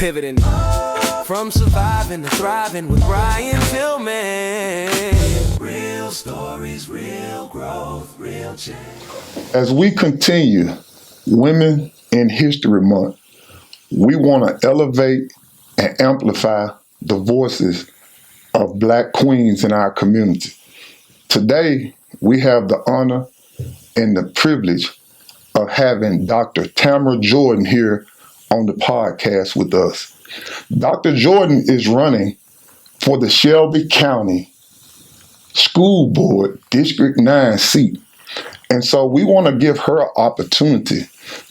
Pivoting from surviving to thriving with Brian Tillman. Real stories, real growth, real change. As we continue Women in History Month, we want to elevate and amplify the voices of Black queens in our community. Today, we have the honor and the privilege of having Dr. Tamara Jordan here on the podcast with us. Dr. Jordan is running for the Shelby County School Board District 9 seat. And so we want to give her an opportunity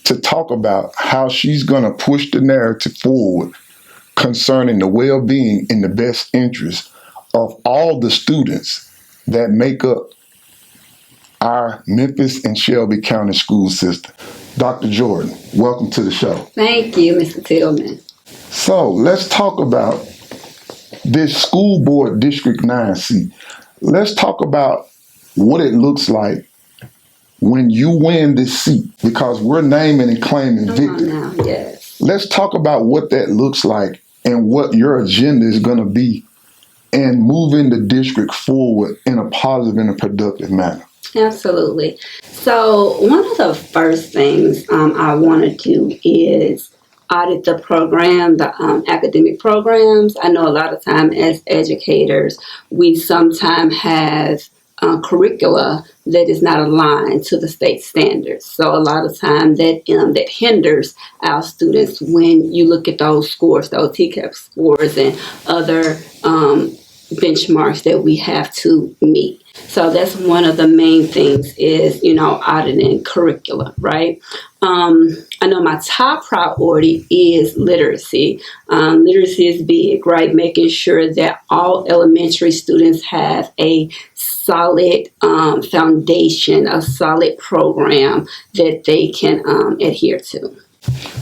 to talk about how she's going to push the narrative forward concerning the well-being and the best interest of all the students that make up our Memphis and Shelby County school system. Dr. Jordan, welcome to the show. Thank you, Mr. Tillman. So let's talk about this school board District 9 seat. Let's talk about what it looks like when you win this seat, because we're naming and claiming victory. Now, yes. Let's talk about what that looks like and what your agenda is going to be and moving the district forward in a positive and a productive manner. Absolutely. So one of the first things I want to do is audit the program, the academic programs. I know a lot of time as educators, we sometimes have curricula that is not aligned to the state standards. So a lot of time that hinders our students when you look at those scores, those TCAP scores and other benchmarks that we have to meet. So that's one of the main things is, auditing curricula, right? I know my top priority is literacy. Literacy is big, right? Making sure that all elementary students have a solid foundation, a solid program that they can adhere to.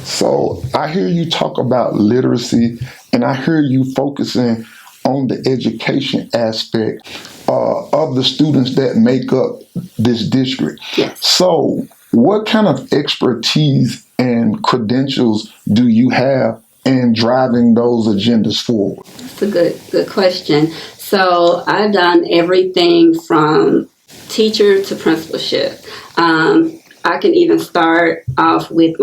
So I hear you talk about literacy, and I hear you focusing on the education aspect of the students that make up this district. Yes. So what kind of expertise and credentials do you have in driving those agendas forward? That's a good question. So I've done everything from teacher to principalship. I can even start off with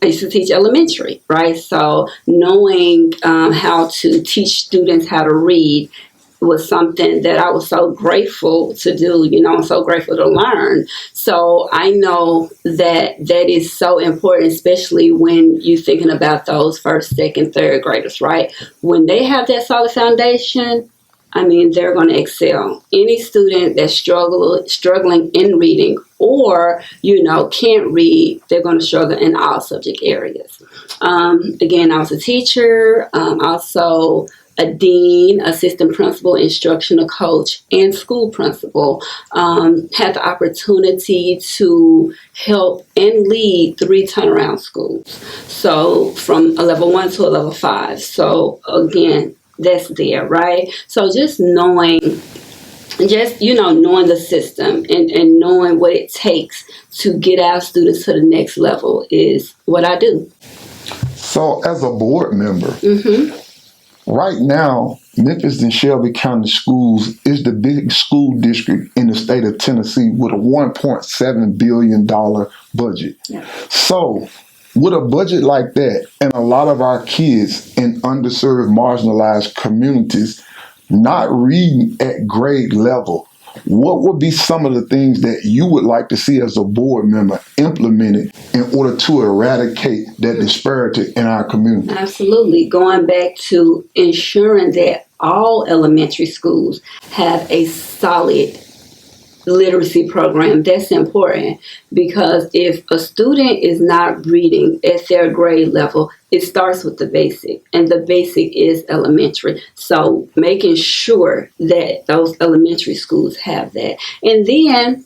I used to teach elementary, right? So knowing how to teach students how to read was something that I was so grateful to do, so grateful to learn. So I know that is so important, especially when you're thinking about those first, second, third graders, right? When they have that solid foundation, they're going to excel. Any student that's struggling in reading or, can't read, they're going to struggle in all subject areas. Again, I was a teacher, also a dean, assistant principal, instructional coach, and school principal. Had the opportunity to help and lead 3 turnaround schools. So from a level 1 to a level 5. So again, that's there, right? So just knowing the system and knowing what it takes to get our students to the next level is what I do. So as a board member, right now, Memphis and Shelby County Schools is the big school district in the state of Tennessee with a $1.7 billion budget. Yeah. So with a budget like that and a lot of our kids in underserved, marginalized communities not reading at grade level, what would be some of the things that you would like to see as a board member implemented in order to eradicate that disparity in our community? Absolutely. Going back to ensuring that all elementary schools have a solid literacy program. That's important because if a student is not reading at their grade level, it starts with the basic, and the basic is elementary. So making sure that those elementary schools have that. And then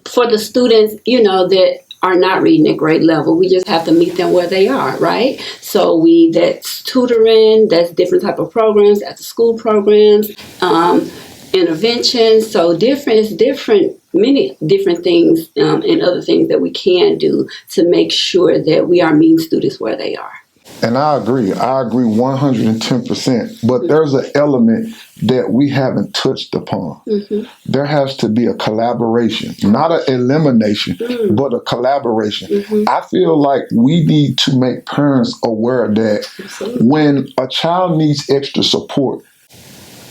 for the students, that are not reading at grade level, we just have to meet them where they are, right? So that's tutoring, that's different type of programs, after school programs, interventions. So many different things and other things that we can do to make sure that we are meeting students where they are. And I agree. I agree 110%. But there's an element that we haven't touched upon. There has to be a collaboration, not an elimination, but a collaboration. I feel like we need to make parents aware that when a child needs extra support,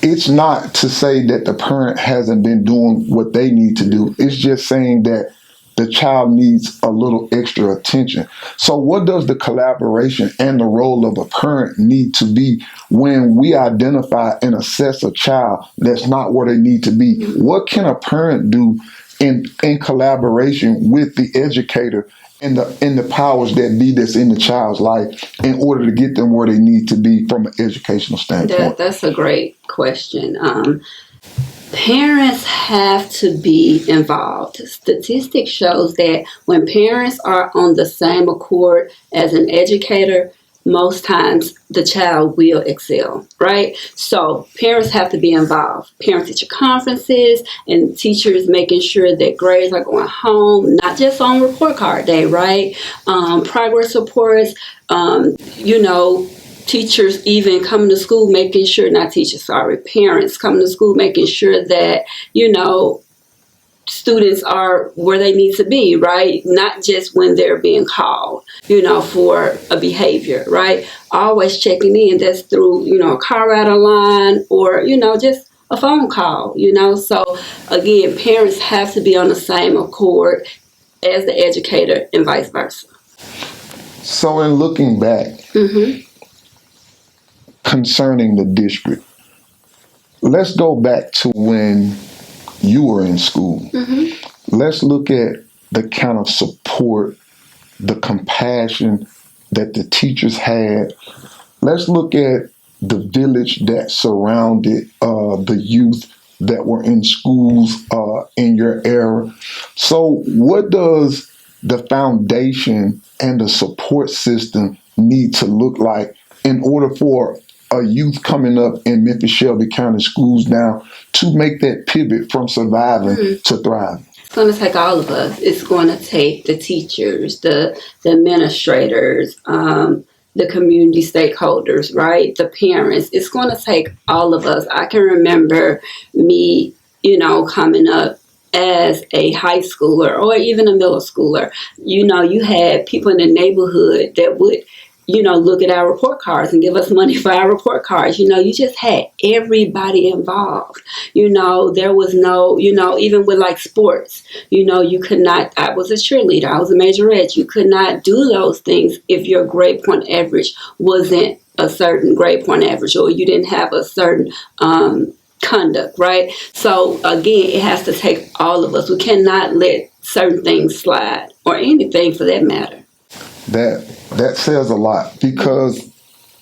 it's not to say that the parent hasn't been doing what they need to do. It's just saying that the child needs a little extra attention. So what does the collaboration and the role of a parent need to be when we identify and assess a child that's not where they need to be? What can a parent do in collaboration with the educator and the powers that be that's in the child's life in order to get them where they need to be from an educational standpoint? That's a great question. Parents have to be involved. Statistics shows that when parents are on the same accord as an educator, most times the child will excel, right? So parents have to be involved. Parent-teacher conferences and teachers making sure that grades are going home, not just on report card day, right? Progress reports, teachers even coming to school making sure, not teachers, sorry, parents coming to school making sure that, students are where they need to be, right? Not just when they're being called, for a behavior, right? Always checking in. That's through, a car ride line or, just a phone call, So again, parents have to be on the same accord as the educator and vice versa. So in looking back, concerning the district, let's go back to when you were in school. Let's look at the kind of support, the compassion that the teachers had. Let's look at the village that surrounded the youth that were in schools in your era. So what does the foundation and the support system need to look like in order for a youth coming up in Memphis Shelby County schools now to make that pivot from surviving to thriving? It's going to take all of us. It's going to take the teachers, the administrators, the community stakeholders, right? The parents. It's going to take all of us. I can remember me, coming up as a high schooler or even a middle schooler. You had people in the neighborhood that would look at our report cards and give us money for our report cards. You just had everybody involved. There was no, even with like sports, you could not, I was a cheerleader, I was a majorette. You could not do those things if your grade point average wasn't a certain grade point average or you didn't have a certain conduct, right? So again, it has to take all of us. We cannot let certain things slide or anything for that matter. That says a lot because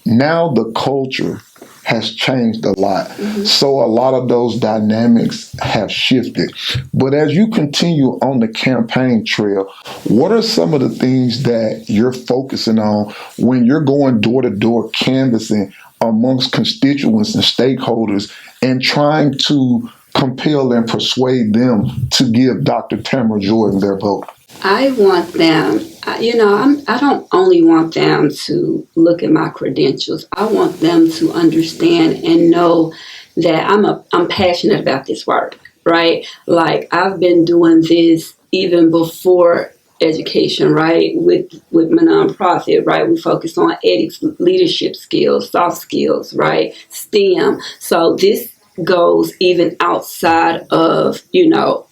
now the culture has changed a lot. So a lot of those dynamics have shifted. But as you continue on the campaign trail, what are some of the things that you're focusing on when you're going door to door canvassing amongst constituents and stakeholders and trying to compel and persuade them to give Dr. Tamara Jordan their vote? I want them, I don't only want them to look at my credentials. I want them to understand and know that I'm passionate about this work, right? Like I've been doing this even before education, right? With my nonprofit, right? We focus on ethics, leadership skills, soft skills, right? STEM. So this goes even outside of,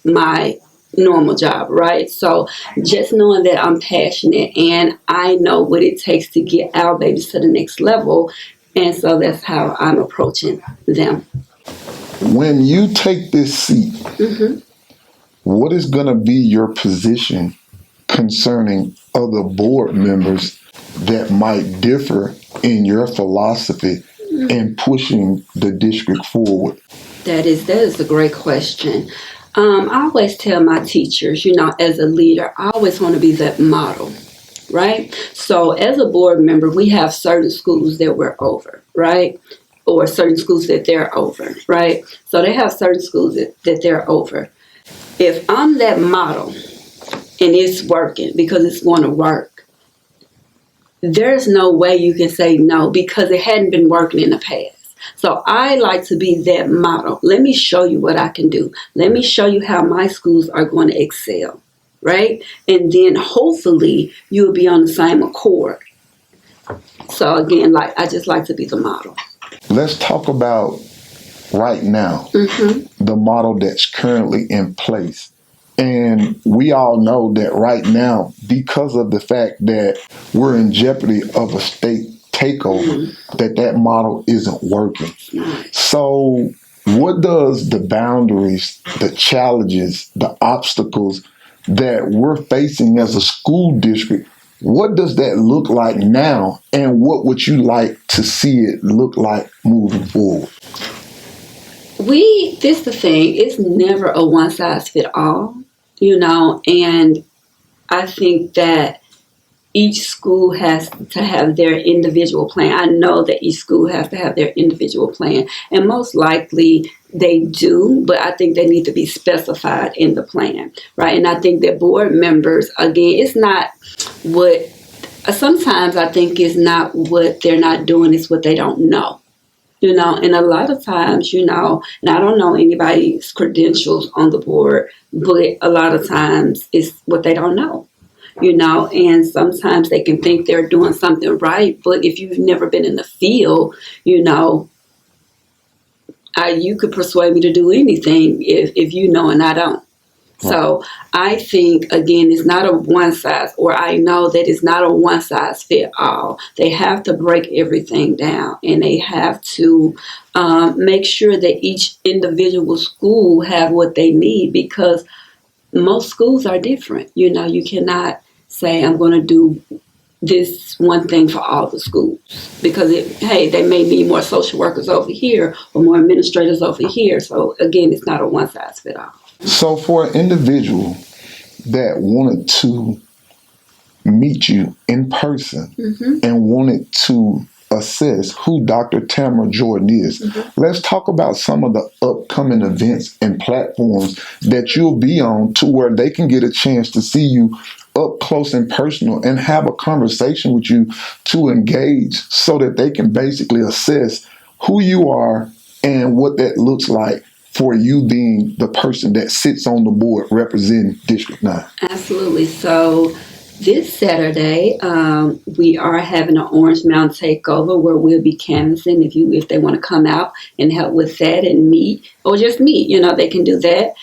my normal job, right? So just knowing that I'm passionate and I know what it takes to get our babies to the next level. And so that's how I'm approaching them. When you take this seat, what is going to be your position concerning other board members that might differ in your philosophy in pushing the district forward? That is a great question. I always tell my teachers, as a leader, I always want to be that model, right? So as a board member, we have certain schools that we're over, right? Or certain schools that they're over, right? So they have certain schools that they're over. If I'm that model and it's working because it's going to work, there's no way you can say no because it hadn't been working in the past. So I like to be that model. Let me show you what I can do. Let me show you how my schools are going to excel, right? And then hopefully you'll be on the same accord. So again, like I just like to be the model. Let's talk about right now, the model that's currently in place. And we all know that right now, because of the fact that we're in jeopardy of a state takeover, that model isn't working. So what does the boundaries, the challenges, the obstacles that we're facing as a school district, what does that look like now? And what would you like to see it look like moving forward? This the thing, it's never a one size fit all, and I think that each school has to have their individual plan. I know that each school has to have their individual plan, and most likely they do, but I think they need to be specified in the plan, right? And I think that board members, again, it's not what, sometimes I think it's not what they're not doing, it's what they don't know. And a lot of times, and I don't know anybody's credentials on the board, but a lot of times it's what they don't know, and sometimes they can think they're doing something right, but if you've never been in the field, you could persuade me to do anything if you know and I don't. So I think, again, it's not a one size, or I know that it's not a one size fit all. They have to break everything down, and they have to make sure that each individual school have what they need, because most schools are different. You cannot say I'm going to do this one thing for all the schools, because they may need more social workers over here or more administrators over here. So again, it's not a one size fit all. So for an individual that wanted to meet you in person and wanted to assess who Dr. Tamara Jordan is, let's talk about some of the upcoming events and platforms that you'll be on, to where they can get a chance to see you up close and personal and have a conversation with you to engage, so that they can basically assess who you are and what that looks like for you being the person that sits on the board representing District 9. Absolutely. So this Saturday, we are having an Orange Mountain takeover where we'll be canvassing. If they want to come out and help with that and meet, or just meet, they can do that.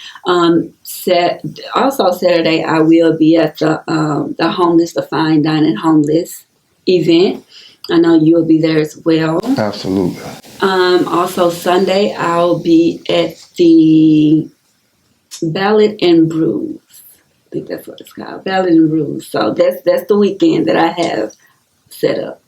Also Saturday, I will be at the homeless, the fine dining homeless event. I know you'll be there as well. Absolutely. Also Sunday, I'll be at the Ballad and Brews. I think that's what it's called, Ballad and Brews. So that's the weekend that I have set up.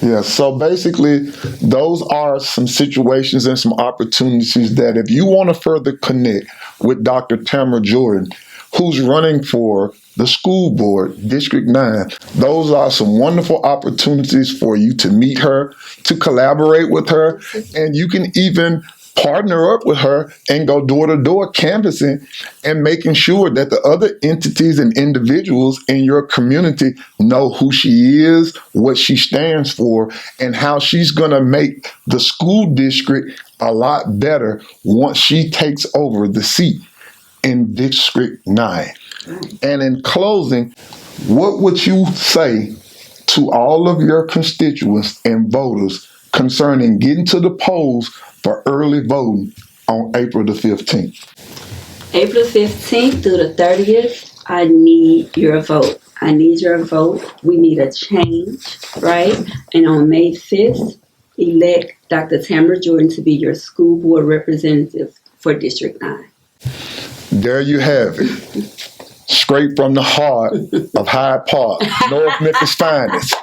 Yeah, so basically, those are some situations and some opportunities that if you want to further connect with Dr. Tamara Jordan, who's running for the school board, District 9, those are some wonderful opportunities for you to meet her, to collaborate with her, and you can even partner up with her and go door-to-door canvassing and making sure that the other entities and individuals in your community know who she is, what she stands for, and how she's going to make the school district a lot better once she takes over the seat in District 9. And in closing, what would you say to all of your constituents and voters concerning getting to the polls for early voting on April the 15th? April 15th through the 30th, I need your vote. I need your vote. We need a change, right? And on May 5th, elect Dr. Tamara Jordan to be your school board representative for District 9. There you have it. Straight from the heart of Hyde Park, North Memphis finest.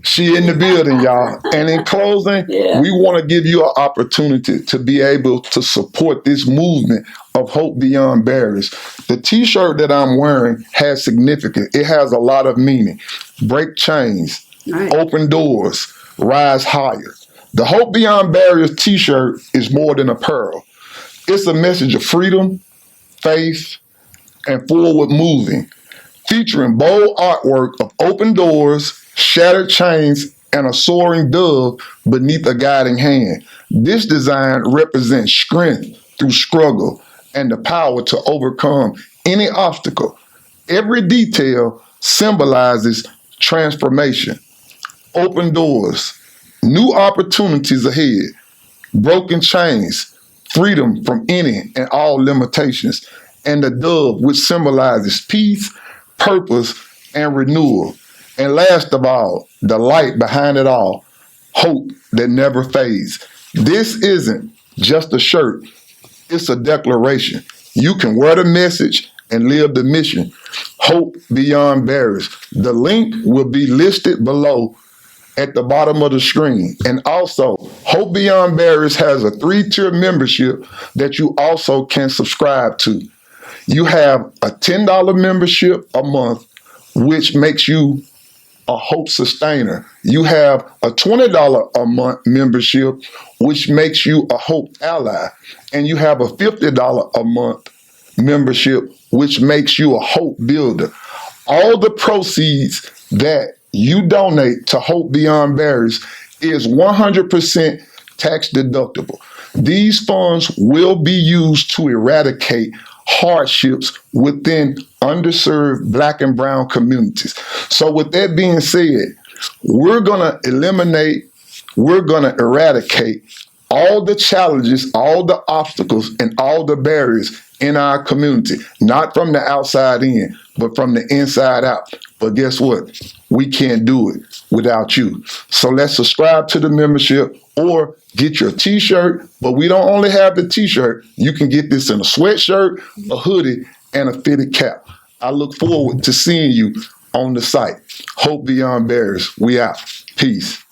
She in the building, y'all. And in closing, we want to give you an opportunity to be able to support this movement of Hope Beyond Barriers. The t-shirt that I'm wearing has significance. It has a lot of meaning. Break chains, open doors, rise higher. The Hope Beyond Barriers t-shirt is more than apparel. It's a message of freedom, faith, and forward moving, featuring bold artwork of open doors, shattered chains, and a soaring dove beneath a guiding hand. This design represents strength through struggle and the power to overcome any obstacle. Every detail symbolizes transformation, open doors, new opportunities ahead, broken chains, freedom from any and all limitations, and the dove, which symbolizes peace, purpose, and renewal. And last of all, the light behind it all, hope that never fades. This isn't just a shirt, it's a declaration. You can wear the message and live the mission. Hope beyond barriers. The link will be listed below at the bottom of the screen. And also, Hope Beyond Barriers has a 3-tier membership that you also can subscribe to. You have a $10 membership a month, which makes you a Hope Sustainer. You have a $20 a month membership, which makes you a Hope Ally. And you have a $50 a month membership, which makes you a Hope Builder. All the proceeds that you donate to Hope Beyond Barriers is 100% tax deductible. These funds will be used to eradicate hardships within underserved Black and brown communities. So with that being said, we're going to eradicate all the challenges, all the obstacles, and all the barriers in our community, not from the outside in, but from the inside out. But guess what? We can't do it without you. So let's subscribe to the membership or get your t-shirt. But we don't only have the t-shirt. You can get this in a sweatshirt, a hoodie, and a fitted cap. I look forward to seeing you on the site. Hope Beyond Barriers. We out. Peace.